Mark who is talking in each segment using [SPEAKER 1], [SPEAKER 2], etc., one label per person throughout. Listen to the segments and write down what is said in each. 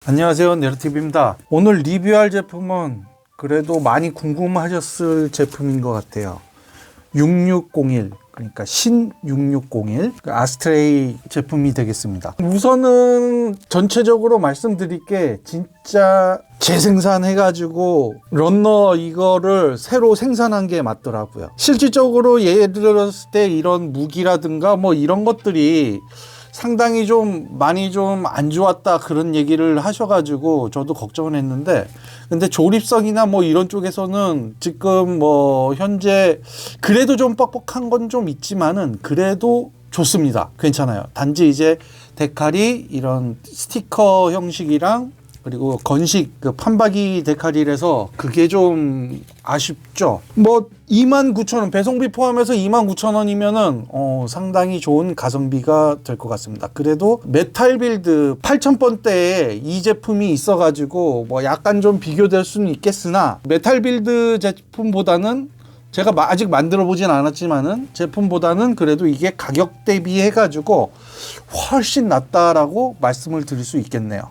[SPEAKER 1] 안녕하세요, 네러티브입니다. 오늘 리뷰할 제품은 그래도 많이 궁금하셨을 제품인 것 같아요. 6601, 그러니까 신 6601 아스트레이 제품이 되겠습니다. 우선은 전체적으로 말씀드릴 게 진짜 재생산해가지고 런너 이거를 새로 생산한 게 맞더라고요. 실질적으로 예를 들었을 때 이런 무기라든가 뭐 이런 것들이 상당히 좀 많이 좀 안 좋았다 그런 얘기를 하셔가지고 저도 걱정을 했는데, 근데 조립성이나 뭐 이런 쪽에서는 지금 뭐 현재 그래도 좀 뻑뻑한 건 좀 있지만은 그래도 좋습니다. 괜찮아요. 단지 이제 데칼이 이런 스티커 형식이랑 그리고 건식 그 판박이 데칼이라서 그게 좀 아쉽죠. 뭐 29,000원 배송비 포함해서 29,000원이면은 상당히 좋은 가성비가 될 것 같습니다. 그래도 메탈 빌드 8,000번대에 이 제품이 있어가지고 뭐 약간 좀 비교될 수는 있겠으나, 메탈 빌드 제품보다는 제가 아직 만들어 보진 않았지만은 제품보다는 그래도 이게 가격 대비해 가지고 훨씬 낫다라고 말씀을 드릴 수 있겠네요.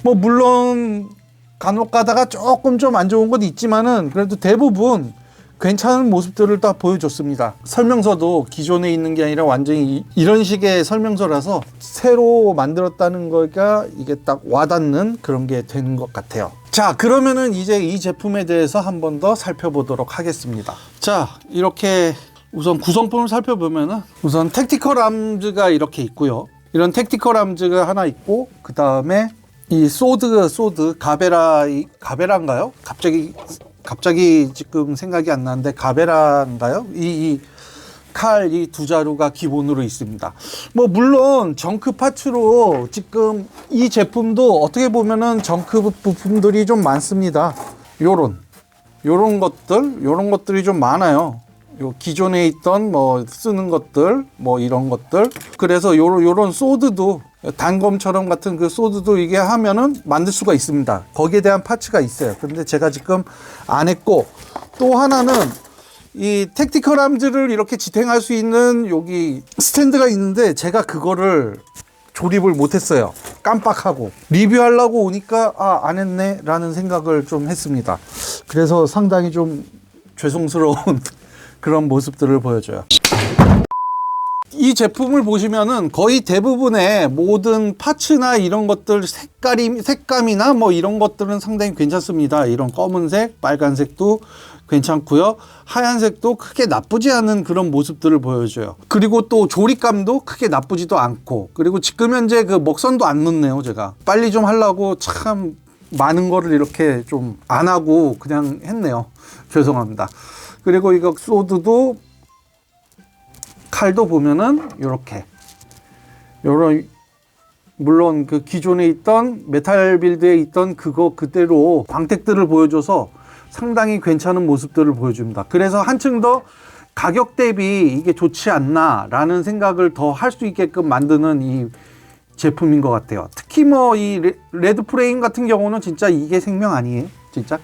[SPEAKER 1] 뭐 물론 간혹 가다가 조금 좀 안 좋은 건 있지만은 그래도 대부분 괜찮은 모습들을 다 보여줬습니다. 설명서도 기존에 있는 게 아니라 완전히 이런 식의 설명서라서 새로 만들었다는 거가 이게 딱 와닿는 그런 게 되는 것 같아요. 자, 그러면은 이제 이 제품에 대해서 한 번 더 살펴보도록 하겠습니다. 자, 이렇게 우선 구성품을 살펴보면은 우선 택티컬 암즈가 이렇게 있고요. 이런 택티컬 암즈가 하나 있고, 그 다음에 이 소드 가베라인가요? 갑자기 지금 생각이 안 나는데 가베라인가요? 이 칼 이 두 자루가 기본으로 있습니다. 뭐 물론 정크 파츠로 지금 이 제품도 어떻게 보면은 정크 부품들이 좀 많습니다. 요런 것들이 좀 많아요. 요 기존에 있던 뭐 쓰는 것들 뭐 이런 것들, 그래서 요런 소드도 단검처럼 같은 그 소드도 이게 하면은 만들 수가 있습니다. 거기에 대한 파츠가 있어요. 근데 제가 지금 안 했고, 또 하나는 이 택티컬 암즈를 이렇게 지탱할 수 있는 여기 스탠드가 있는데 제가 그거를 조립을 못했어요. 깜빡하고 리뷰하려고 오니까 안 했네 라는 생각을 좀 했습니다. 그래서 상당히 좀 죄송스러운 그런 모습들을 보여줘요. 이 제품을 보시면은 거의 대부분의 모든 파츠나 이런 것들 색감이나 뭐 이런 것들은 상당히 괜찮습니다. 이런 검은색, 빨간색도 괜찮고요. 하얀색도 크게 나쁘지 않은 그런 모습들을 보여줘요. 그리고 또 조립감도 크게 나쁘지도 않고, 그리고 지금 현재 그 먹선도 안 넣네요. 제가 빨리 좀 하려고 참 많은 거를 이렇게 좀 안 하고 그냥 했네요. 죄송합니다. 그리고 이거 소드도 칼도 보면은 요런 물론 그 기존에 있던 메탈 빌드에 있던 그거 그대로 광택들을 보여줘서 상당히 괜찮은 모습들을 보여줍니다. 그래서 한층 더 가격 대비 이게 좋지 않나 라는 생각을 더 할 수 있게끔 만드는 이 제품인 것 같아요. 특히 뭐 이 레드 프레임 같은 경우는 진짜 이게 생명 아니에요? 진짜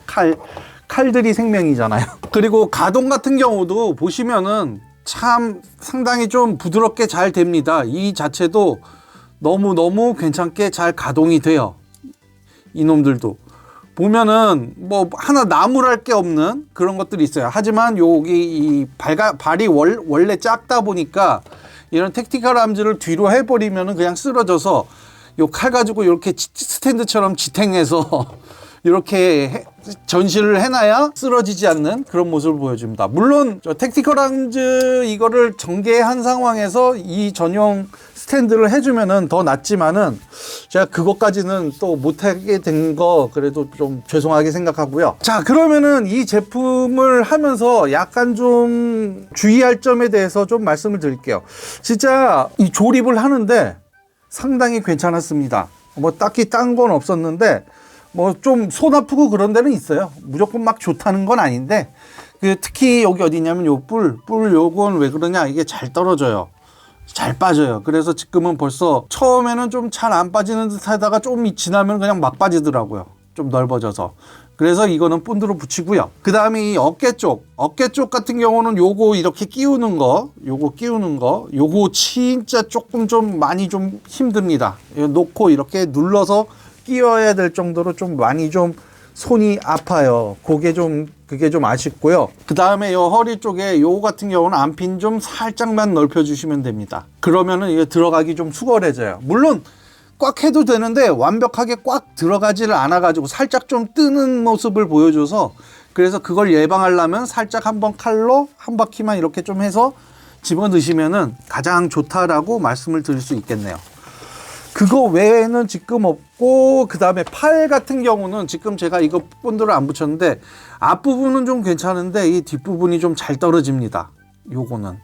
[SPEAKER 1] 칼들이 생명이잖아요. 그리고 가동 같은 경우도 보시면은 참 상당히 좀 부드럽게 잘 됩니다. 이 자체도 너무 괜찮게 잘 가동이 돼요. 이놈들도 보면은 뭐 하나 나무랄 게 없는 그런 것들이 있어요. 하지만 여기 이 발이 원래 작다 보니까 이런 택티컬 암즈를 뒤로 해버리면은 그냥 쓰러져서 요 칼 가지고 이렇게 스탠드처럼 지탱해서 이렇게 전시를 해놔야 쓰러지지 않는 그런 모습을 보여줍니다. 물론 저 택티컬 암즈 이거를 전개한 상황에서 이 전용 스탠드를 해주면은 더 낫지만은 제가 그것까지는 또 못하게 된 거 그래도 좀 죄송하게 생각하고요. 자, 그러면은 이 제품을 하면서 약간 좀 주의할 점에 대해서 좀 말씀을 드릴게요. 진짜 이 조립을 하는데 상당히 괜찮았습니다. 뭐 딱히 딴 건 없었는데 뭐 좀 손 아프고 그런 데는 있어요. 무조건 막 좋다는 건 아닌데, 그 특히 여기 어디냐면 요 뿔 요건 왜 그러냐, 이게 잘 떨어져요. 잘 빠져요. 그래서 지금은 벌써 처음에는 좀 잘 안 빠지는 듯 하다가 좀 지나면 그냥 막 빠지더라고요. 좀 넓어져서. 그래서 이거는 본드로 붙이고요. 그 다음에 이 어깨 쪽 같은 경우는 요거 이렇게 끼우는 거, 요거 진짜 조금 좀 많이 좀 힘듭니다. 놓고 이렇게 눌러서 끼워야 될 정도로 좀 많이 좀 손이 아파요. 그게 좀 아쉽고요. 그 다음에 요 허리 쪽에 요 같은 경우는 안핀 좀 살짝만 넓혀 주시면 됩니다. 그러면은 이게 들어가기 좀 수월해져요. 물론 꽉 해도 되는데 완벽하게 꽉 들어가지를 않아 가지고 살짝 좀 뜨는 모습을 보여줘서, 그래서 그걸 예방하려면 살짝 한번 칼로 한 바퀴만 이렇게 좀 해서 집어 넣으시면은 가장 좋다라고 말씀을 드릴 수 있겠네요. 그거 외에는 지금 없고, 그 다음에 팔 같은 경우는 지금 제가 이거 본드를 안 붙였는데 앞부분은 좀 괜찮은데 이 뒷부분이 좀 잘 떨어집니다. 요거는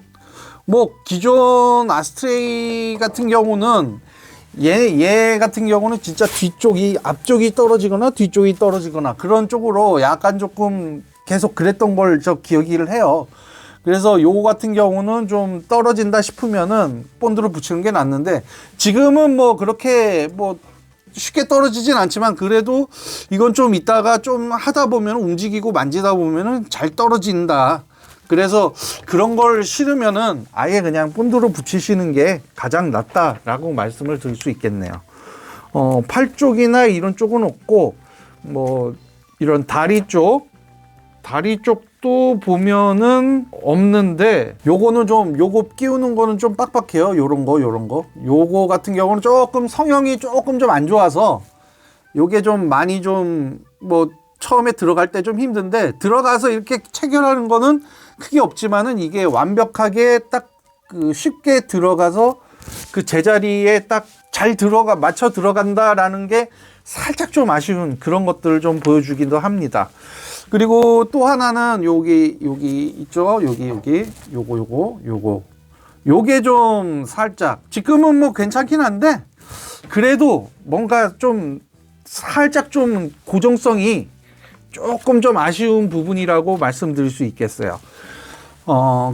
[SPEAKER 1] 뭐 기존 아스트레이 같은 경우는 얘 같은 경우는 진짜 뒤쪽이, 앞쪽이 떨어지거나 뒤쪽이 떨어지거나 그런 쪽으로 약간 조금 계속 그랬던 걸 저 기억을 해요. 그래서 요거 같은 경우는 좀 떨어진다 싶으면은 본드를 붙이는 게 낫는데, 지금은 뭐 그렇게 뭐 쉽게 떨어지진 않지만 그래도 이건 좀 이따가 좀 하다 보면, 움직이고 만지다 보면은 잘 떨어진다. 그래서 그런 걸 싫으면은 아예 그냥 본드로 붙이시는 게 가장 낫다라고 말씀을 드릴 수 있겠네요. 팔 쪽이나 이런 쪽은 없고, 뭐 이런 다리 쪽도 보면은 없는데, 요거는 좀, 요거 끼우는 거는 좀 빡빡해요. 요런 거. 요거 같은 경우는 조금 성형이 조금 좀 안 좋아서 요게 좀 많이 좀 뭐 처음에 들어갈 때 좀 힘든데, 들어가서 이렇게 체결하는 거는 크게 없지만은 이게 완벽하게 딱 그 쉽게 들어가서 그 제자리에 딱 잘 맞춰 들어간다라는 게 살짝 좀 아쉬운 그런 것들을 좀 보여주기도 합니다. 그리고 또 하나는 여기 있죠. 요게 좀 살짝, 지금은 뭐 괜찮긴 한데 그래도 뭔가 좀 살짝 좀 고정성이 조금 좀 아쉬운 부분이라고 말씀드릴 수 있겠어요.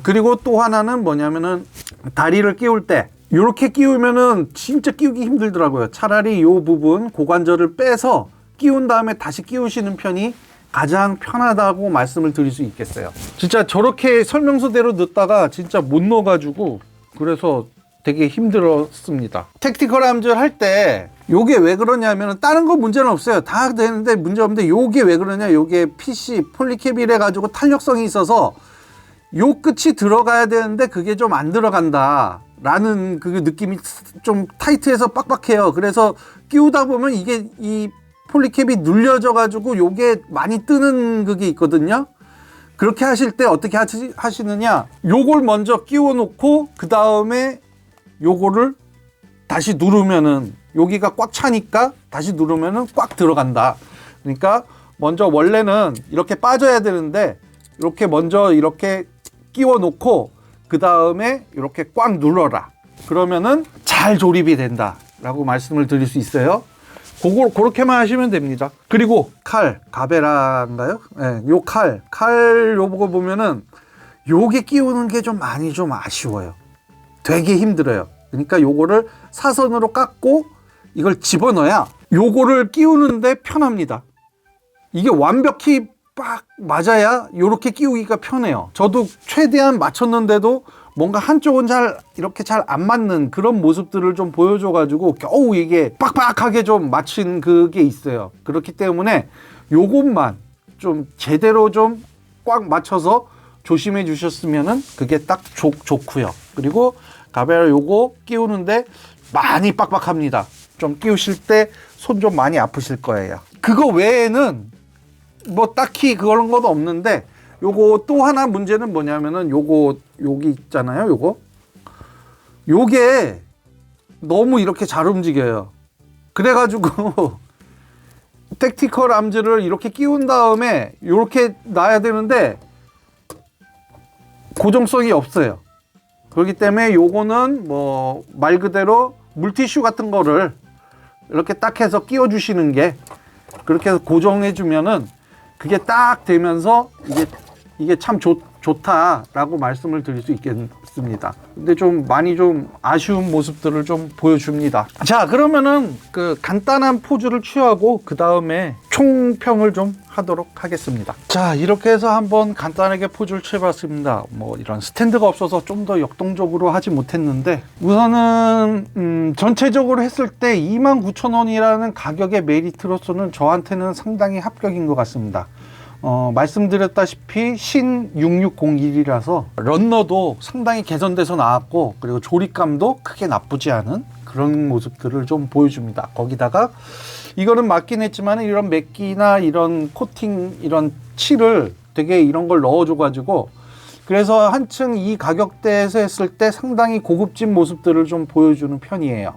[SPEAKER 1] 그리고 또 하나는 뭐냐면은 다리를 끼울 때 이렇게 끼우면은 진짜 끼우기 힘들더라고요. 차라리 요 부분 고관절을 빼서 끼운 다음에 다시 끼우시는 편이 가장 편하다고 말씀을 드릴 수 있겠어요. 진짜 저렇게 설명서대로 넣다가 진짜 못 넣어가지고 그래서 되게 힘들었습니다. 택티컬 암질 할 때 요게 왜 그러냐면, 다른 거 문제는 없어요. 다 되는데 문제 없는데, 요게 왜 그러냐, 요게 PC 폴리캡이래 가지고 탄력성이 있어서 요 끝이 들어가야 되는데 그게 좀 안 들어간다 라는 그 느낌이 좀 타이트해서 빡빡해요. 그래서 끼우다 보면 이게 이 폴리캡이 눌려져 가지고 요게 많이 뜨는 그게 있거든요. 그렇게 하실 때 어떻게 하시느냐, 요걸 먼저 끼워 놓고 그 다음에 요거를 다시 누르면은, 여기가 꽉 차니까 다시 누르면은 꽉 들어간다. 그러니까 먼저 원래는 이렇게 빠져야 되는데 이렇게 먼저 이렇게 끼워 놓고 그 다음에 이렇게 꽉 눌러라. 그러면은 잘 조립이 된다 라고 말씀을 드릴 수 있어요. 그렇게만 하시면 됩니다. 그리고 칼, 가베라인가요? 네, 요 칼 요거 보면은 요게 끼우는 게 좀 많이 좀 아쉬워요. 되게 힘들어요. 그러니까 요거를 사선으로 깎고 이걸 집어넣어야 요거를 끼우는데 편합니다. 이게 완벽히 빡 맞아야 요렇게 끼우기가 편해요. 저도 최대한 맞췄는데도 뭔가 한쪽은 이렇게 잘 안 맞는 그런 모습들을 좀 보여줘가지고 겨우 이게 빡빡하게 좀 맞춘 그게 있어요. 그렇기 때문에 요것만 좀 제대로 좀 꽉 맞춰서 조심해 주셨으면은 그게 딱 좋고요. 그리고 가베라 요거 끼우는데 많이 빡빡합니다. 좀 끼우실 때 손 좀 많이 아프실 거예요. 그거 외에는 뭐 딱히 그런 것도 없는데, 요거 또 하나 문제는 뭐냐면은 여기 있잖아요. 요게 너무 이렇게 잘 움직여요. 그래가지고 택티컬 암즈를 이렇게 끼운 다음에 이렇게 놔야 되는데 고정성이 없어요. 그렇기 때문에 요거는 뭐 말 그대로 물티슈 같은 거를 이렇게 딱 해서 끼워 주시는 게, 그렇게 해서 고정해 주면은 그게 딱 되면서 이게 참 좋다라고 말씀을 드릴 수 있겠습니다. 근데 좀 많이 좀 아쉬운 모습들을 좀 보여줍니다. 자, 그러면은 그 간단한 포즈를 취하고 그 다음에 총평을 좀 하도록 하겠습니다. 자, 이렇게 해서 한번 간단하게 포즈를 취해봤습니다. 뭐 이런 스탠드가 없어서 좀 더 역동적으로 하지 못했는데, 우선은 전체적으로 했을 때 29,000원이라는 가격의 메리트로서는 저한테는 상당히 합격인 것 같습니다. 말씀드렸다시피 신 6601이라서 런너도 상당히 개선돼서 나왔고, 그리고 조립감도 크게 나쁘지 않은 그런 모습들을 좀 보여줍니다. 거기다가 이거는 맞긴 했지만 이런 맥기나 이런 코팅, 이런 칠을 되게 이런 걸 넣어줘 가지고, 그래서 한층 이 가격대에서 했을 때 상당히 고급진 모습들을 좀 보여주는 편이에요.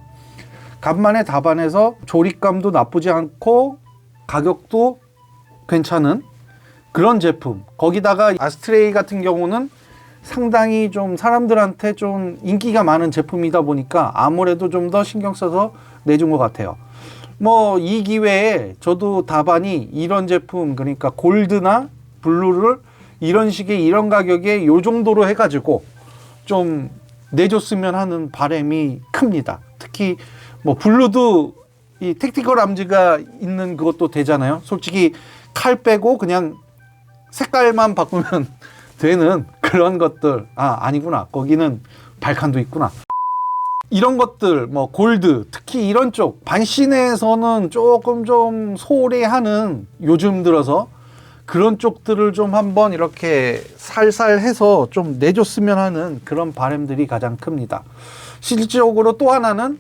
[SPEAKER 1] 간만에 답안해서 조립감도 나쁘지 않고 가격도 괜찮은 그런 제품. 거기다가 아스트레이 같은 경우는 상당히 좀 사람들한테 좀 인기가 많은 제품이다 보니까 아무래도 좀 더 신경 써서 내준 것 같아요. 뭐 이 기회에 저도 답안이 이런 제품, 그러니까 골드나 블루를 이런 식의 이런 가격에 요 정도로 해가지고 좀 내줬으면 하는 바람이 큽니다. 특히 뭐 블루도 이 택티컬 암즈가 있는 그것도 되잖아요. 솔직히 칼 빼고 그냥 색깔만 바꾸면 되는 그런 것들. 아니구나. 거기는 발칸도 있구나. 이런 것들, 뭐 골드, 특히 이런 쪽 반시내에서는 조금 좀 소홀해하는, 요즘 들어서 그런 쪽들을 좀 한번 이렇게 살살 해서 좀 내줬으면 하는 그런 바람들이 가장 큽니다. 실질적으로 또 하나는,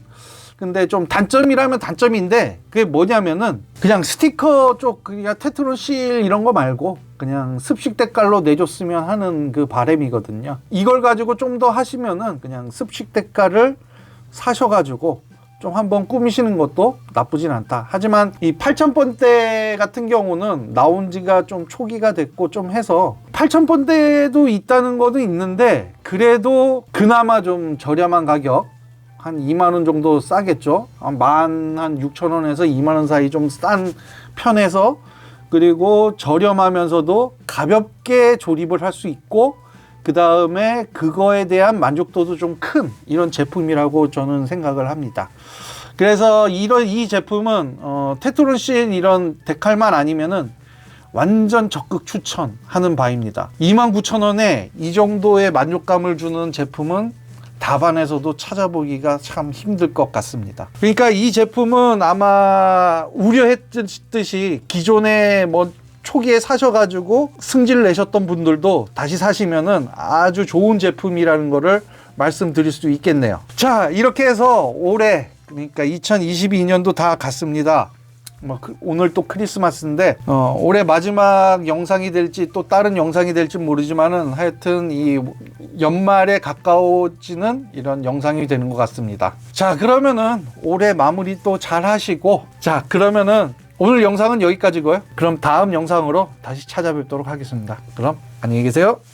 [SPEAKER 1] 근데 좀 단점이라면 단점인데, 그게 뭐냐면은 그냥 스티커 쪽, 그냥 테트론 실 이런 거 말고 그냥 습식 대깔로 내줬으면 하는 그 바람이거든요. 이걸 가지고 좀 더 하시면은 그냥 습식 대깔을 사셔가지고 좀 한번 꾸미시는 것도 나쁘진 않다. 하지만 이 8,000번대 같은 경우는 나온 지가 좀 초기가 됐고 좀 해서 8,000번대도 있다는 것도 있는데, 그래도 그나마 좀 저렴한 가격, 한 2만원 정도 싸겠죠. 한 16,000원에서 2만원 사이 좀 싼 편에서, 그리고 저렴하면서도 가볍게 조립을 할 수 있고, 그 다음에 그거에 대한 만족도도 좀 큰 이런 제품이라고 저는 생각을 합니다. 그래서 이 제품은 테트론 실 이런 데칼만 아니면은 완전 적극 추천하는 바입니다. 29,000원에 이 정도의 만족감을 주는 제품은 답안에서도 찾아보기가 참 힘들 것 같습니다. 그러니까 이 제품은 아마 우려했듯이 기존에 뭐 초기에 사셔가지고 승질 내셨던 분들도 다시 사시면은 아주 좋은 제품이라는 거를 말씀드릴 수 있겠네요. 자, 이렇게 해서 올해, 그러니까 2022년도 다 갔습니다. 오늘 또 크리스마스인데 올해 마지막 영상이 될지 또 다른 영상이 될지 모르지만은 하여튼 이 연말에 가까워지는 이런 영상이 되는 것 같습니다. 자, 그러면은 올해 마무리 또 잘 하시고, 자, 그러면은 오늘 영상은 여기까지고요. 그럼 다음 영상으로 다시 찾아뵙도록 하겠습니다. 그럼 안녕히 계세요.